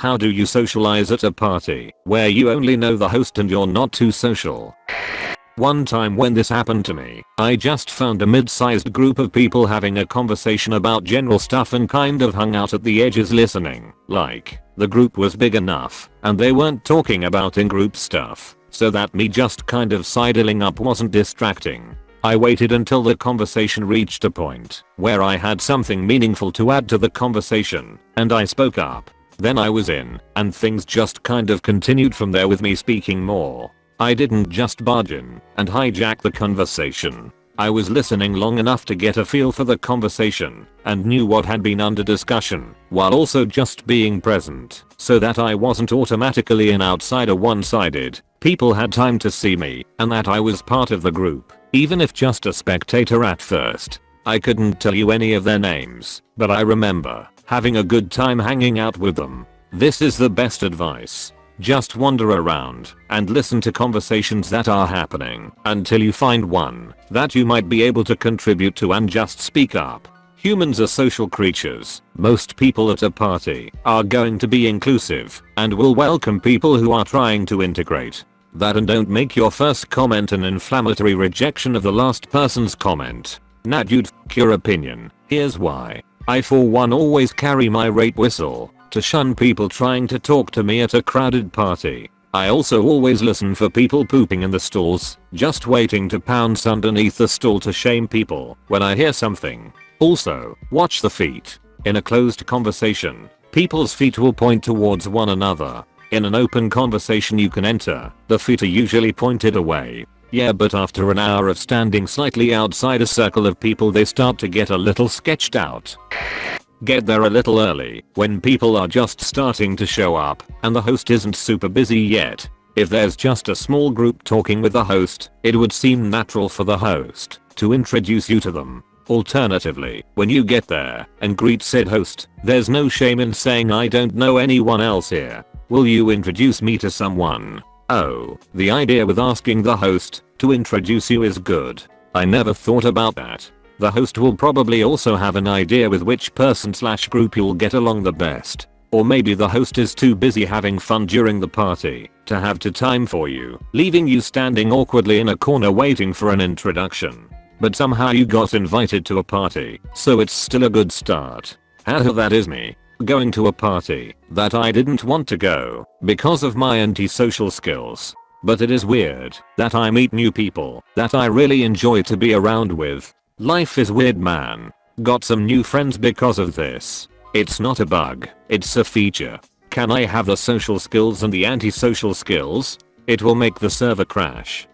How do you socialize at a party where you only know the host and you're not too social? One time when this happened to me, I just found a mid-sized group of people having a conversation about general stuff and kind of hung out at the edges listening. Like, the group was big enough and they weren't talking about in-group stuff, so that me just kind of sidling up wasn't distracting. I waited until the conversation reached a point where I had something meaningful to add to the conversation, and I spoke up. Then I was in, and things just kind of continued from there with me speaking more. I didn't just barge in and hijack the conversation. I was listening long enough to get a feel for the conversation and knew what had been under discussion, while also just being present so that I wasn't automatically an outsider one-sided. People had time to see me and that I was part of the group, even if just a spectator at first. I couldn't tell you any of their names, but I remember having a good time hanging out with them. This is the best advice. Just wander around and listen to conversations that are happening until you find one that you might be able to contribute to and just speak up. Humans are social creatures. Most people at a party are going to be inclusive and will welcome people who are trying to integrate. That, and don't make your first comment an inflammatory rejection of the last person's comment. Nah, you'd f*** your opinion. Here's why. I for one always carry my rape whistle to shun people trying to talk to me at a crowded party. I also always listen for people pooping in the stalls, just waiting to pounce underneath the stall to shame people when I hear something. Also, watch the feet. In a closed conversation, people's feet will point towards one another. In an open conversation you can enter, the feet are usually pointed away. Yeah, but after an hour of standing slightly outside a circle of people they start to get a little sketched out. Get there a little early when people are just starting to show up and the host isn't super busy yet. If there's just a small group talking with the host, it would seem natural for the host to introduce you to them. Alternatively, when you get there and greet said host, there's no shame in saying I don't know anyone else here. Will you introduce me to someone? Oh, the idea with asking the host to introduce you is good. I never thought about that. The host will probably also have an idea with which person/group you'll get along the best. Or maybe the host is too busy having fun during the party to have time for you, leaving you standing awkwardly in a corner waiting for an introduction. But somehow you got invited to a party, so it's still a good start. That is me. Going to a party that I didn't want to go because of my antisocial skills. But it is weird that I meet new people that I really enjoy to be around with. Life is weird, man. Got some new friends because of this. It's not a bug, it's a feature. Can I have the social skills and the antisocial skills? It will make the server crash.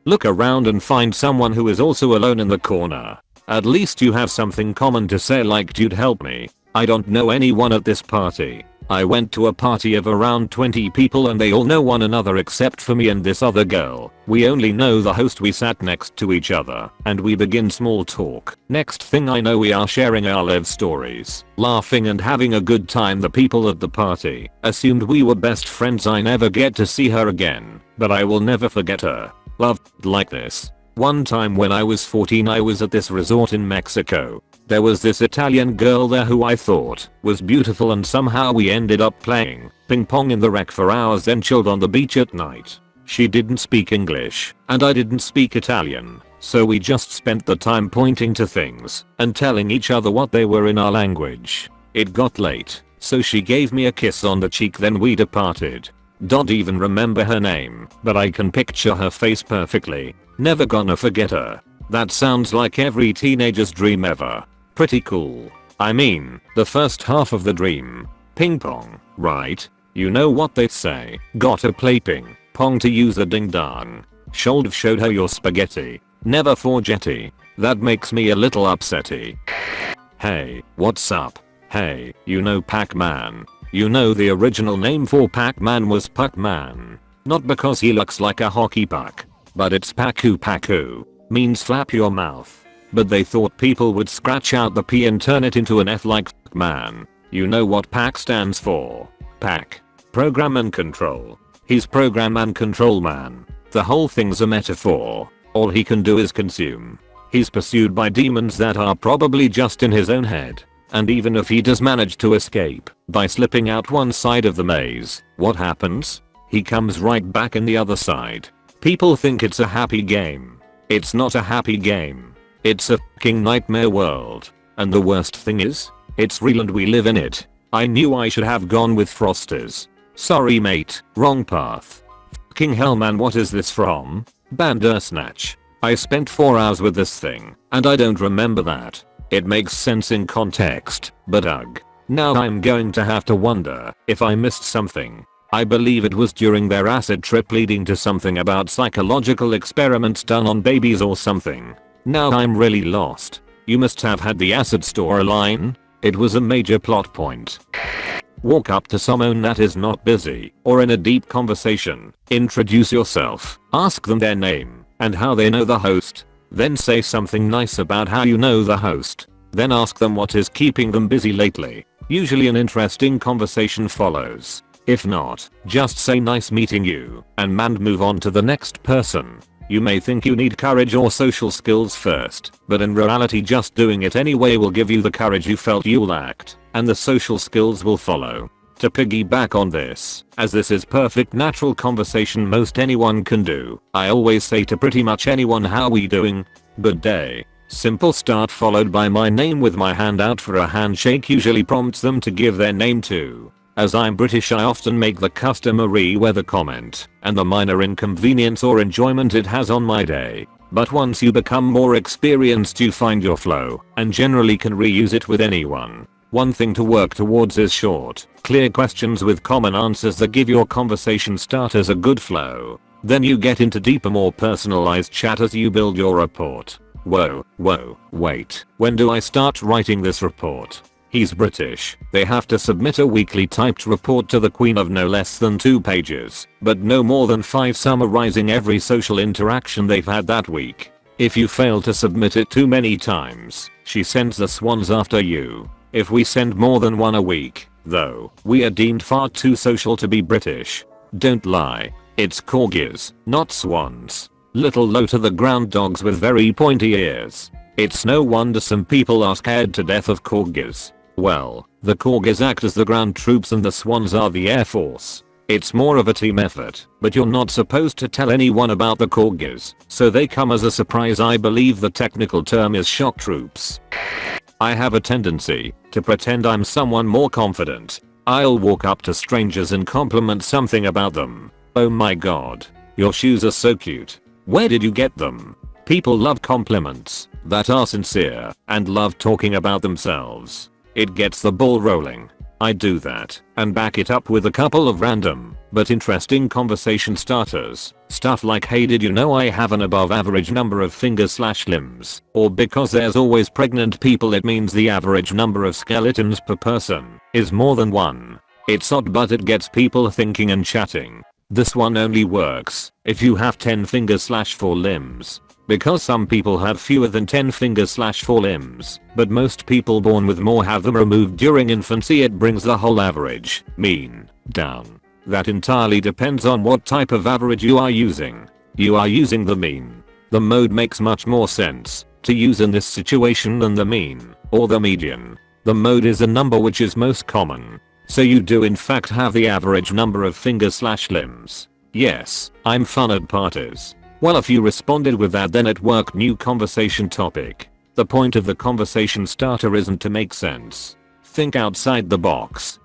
Look around and find someone who is also alone in the corner. At least you have something common to say, like, dude, help me. I don't know anyone at this party. I went to a party of around 20 people and they all know one another except for me and this other girl. We only know the host. We sat next to each other and we begin small talk. Next thing I know we are sharing our live stories, laughing and having a good time. The people at the party assumed we were best friends. I never get to see her again, but I will never forget her. Loved like this. One time when I was 14 I was at this resort in Mexico. There was this Italian girl there who I thought was beautiful and somehow we ended up playing ping pong in the rec for hours, then chilled on the beach at night. She didn't speak English and I didn't speak Italian, so we just spent the time pointing to things and telling each other what they were in our language. It got late, so she gave me a kiss on the cheek, then we departed. Don't even remember her name, but I can picture her face perfectly. Never gonna forget her. That sounds like every teenager's dream ever. Pretty cool. I mean, the first half of the dream. Ping pong, right? You know what they say. Gotta play ping pong to use the ding dong. Should've showed her your spaghetti. Never forgetty. That makes me a little upsetty. Hey, what's up? Hey, you know Pac-Man? You know the original name for Pac-Man was Puck-Man. Not because he looks like a hockey puck, but it's Paku Paku. Means flap your mouth. But they thought people would scratch out the P and turn it into an F like man. You know what PAC stands for? PAC. Program and Control. He's Program and Control Man. The whole thing's a metaphor. All he can do is consume. He's pursued by demons that are probably just in his own head. And even if he does manage to escape by slipping out one side of the maze, what happens? He comes right back in the other side. People think it's a happy game. It's not a happy game. It's a fucking nightmare world. And the worst thing is, it's real and we live in it. I knew I should have gone with Frosters. Sorry mate, wrong path. Fucking hell man, what is this from? Bandersnatch. I spent 4 hours with this thing, and I don't remember that. It makes sense in context, but ugh. Now I'm going to have to wonder if I missed something. I believe it was during their acid trip leading to something about psychological experiments done on babies or something. Now I'm really lost. You must have had the acid storyline. It was a major plot point. Walk up to someone that is not busy or in a deep conversation. Introduce yourself. Ask them their name and how they know the host. Then say something nice about how you know the host. Then ask them what is keeping them busy lately. Usually an interesting conversation follows. If not, just say nice meeting you and move on to the next person. You may think you need courage or social skills first, but in reality just doing it anyway will give you the courage you felt you lacked, and the social skills will follow. To piggyback on this, as this is perfect natural conversation most anyone can do, I always say to pretty much anyone, how we doing? Good day. Simple start followed by my name with my hand out for a handshake usually prompts them to give their name too. As I'm British I often make the customary weather comment and the minor inconvenience or enjoyment it has on my day. But once you become more experienced you find your flow and generally can reuse it with anyone. One thing to work towards is short, clear questions with common answers that give your conversation starters a good flow. Then you get into deeper, more personalized chat as you build your report. Whoa, wait, when do I start writing this report? He's British. They have to submit a weekly typed report to the Queen of no less than 2 pages, but no more than 5 summarizing every social interaction they've had that week. If you fail to submit it too many times, she sends the swans after you. If we send more than 1 a week, though, we are deemed far too social to be British. Don't lie. It's corgis, not swans. Little low to the ground dogs with very pointy ears. It's no wonder some people are scared to death of corgis. Well, the corgis act as the ground troops and the swans are the air force. It's more of a team effort, but you're not supposed to tell anyone about the corgis, so they come as a surprise. I believe the technical term is shock troops. I have a tendency to pretend I'm someone more confident. I'll walk up to strangers and compliment something about them. Oh my god, your shoes are so cute. Where did you get them? People love compliments that are sincere and love talking about themselves. It gets the ball rolling. I do that and back it up with a couple of random but interesting conversation starters. Stuff like, hey, did you know I have an above average number of fingers/limbs? Or because there's always pregnant people it means the average number of skeletons per person is more than 1. It's odd but it gets people thinking and chatting. This one only works if you have 10 fingers/4 limbs. Because some people have fewer than 10 fingers/4 limbs, but most people born with more have them removed during infancy. It brings the whole average, mean, down. That entirely depends on what type of average you are using. You are using the mean. The mode makes much more sense to use in this situation than the mean or the median. The mode is a number which is most common. So you do in fact have the average number of fingers/limbs. Yes, I'm fun at parties. Well, if you responded with that, then it worked. New conversation topic. The point of the conversation starter isn't to make sense. Think outside the box.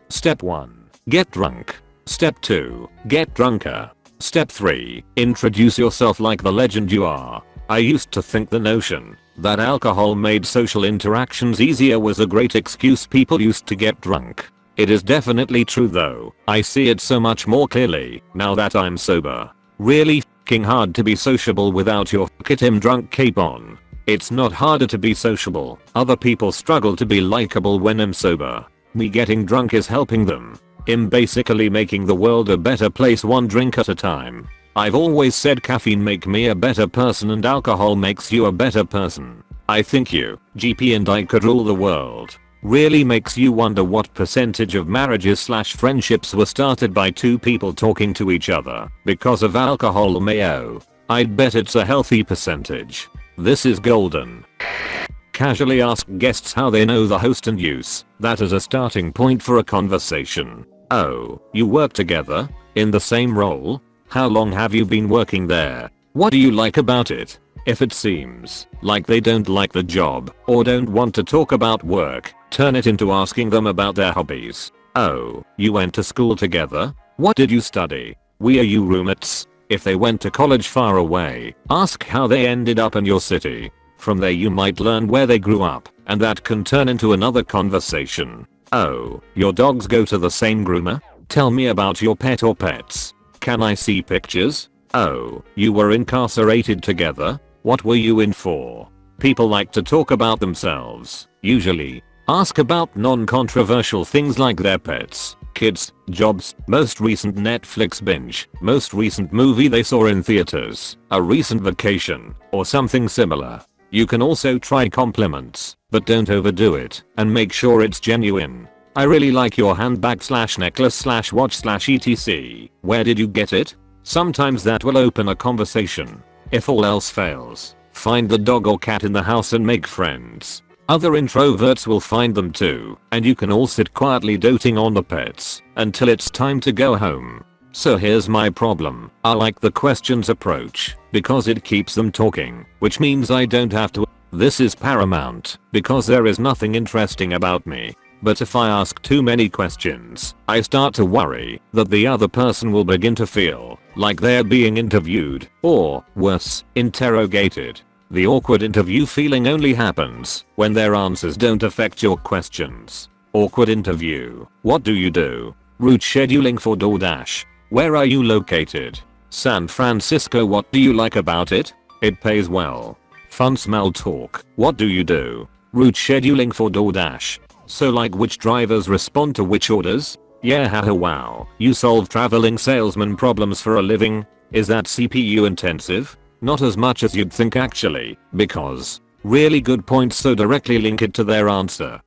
Step 1. Get drunk. Step 2. Get drunker. Step 3. Introduce yourself like the legend you are. I used to think the notion that alcohol made social interactions easier was a great excuse people used to get drunk. It is definitely true though. I see it so much more clearly now that I'm sober. Really f***ing hard to be sociable without your get him drunk cape on. It's not harder to be sociable. Other people struggle to be likable when I'm sober. Me getting drunk is helping them. I'm basically making the world a better place, 1 drink at a time. I've always said caffeine make me a better person and alcohol makes you a better person. I think you, GP and I could rule the world. Really makes you wonder what percentage of marriages/friendships were started by 2 people talking to each other because of alcohol or mayo. I'd bet it's a healthy percentage. This is golden. Casually ask guests how they know the host and use that as a starting point for a conversation. Oh, you work together? In the same role? How long have you been working there? What do you like about it? If it seems like they don't like the job or don't want to talk about work, turn it into asking them about their hobbies. Oh, you went to school together? What did you study? Were you roommates? If they went to college far away, ask how they ended up in your city. From there you might learn where they grew up, and that can turn into another conversation. Oh, your dogs go to the same groomer? Tell me about your pet or pets. Can I see pictures? Oh, you were incarcerated together? What were you in for? People like to talk about themselves. Usually, ask about non-controversial things like their pets, kids, jobs, most recent Netflix binge, most recent movie they saw in theaters, a recent vacation, or something similar. You can also try compliments, but don't overdo it and make sure it's genuine. I really like your handbag / necklace / watch / etc. Where did you get it? Sometimes that will open a conversation. If all else fails, find the dog or cat in the house and make friends. Other introverts will find them too, and you can all sit quietly doting on the pets until it's time to go home. So here's my problem. I like the questions approach because it keeps them talking, which means I don't have to. This is paramount because there is nothing interesting about me. But if I ask too many questions, I start to worry that the other person will begin to feel like they're being interviewed, or worse, interrogated. The awkward interview feeling only happens when their answers don't affect your questions. Awkward interview. What do you do? Route scheduling for DoorDash. Where are you located? San Francisco. What do you like about it? It pays well. Fun small talk. What do you do? Route scheduling for DoorDash. So like which drivers respond to which orders? Yeah, haha, wow. You solve traveling salesman problems for a living? Is that CPU intensive? Not as much as you'd think actually, because really good points, so directly link it to their answer.